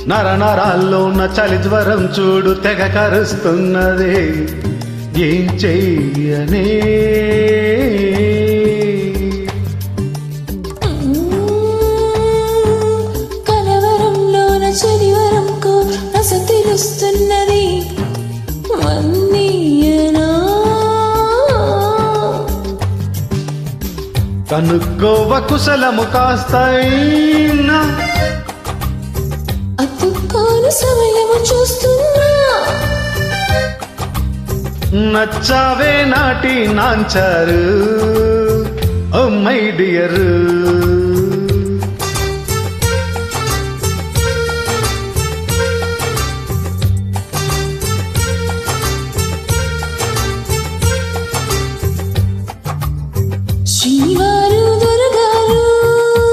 నర నరాల్లోన చలి జ్వరం చూడు తెగ కరుస్తున్నది, ఏం చెయ్యనే? కలవరంలోన చలివరంకు రస తెలుస్తున్నది, వన్నీయనా? కనుక్కోవ కుశలము కాస్తైనా, అతుక్కోని సమయము చూస్తున్నా. నచ్చావే నాటి నాంచారు, ఓ మై డియర్.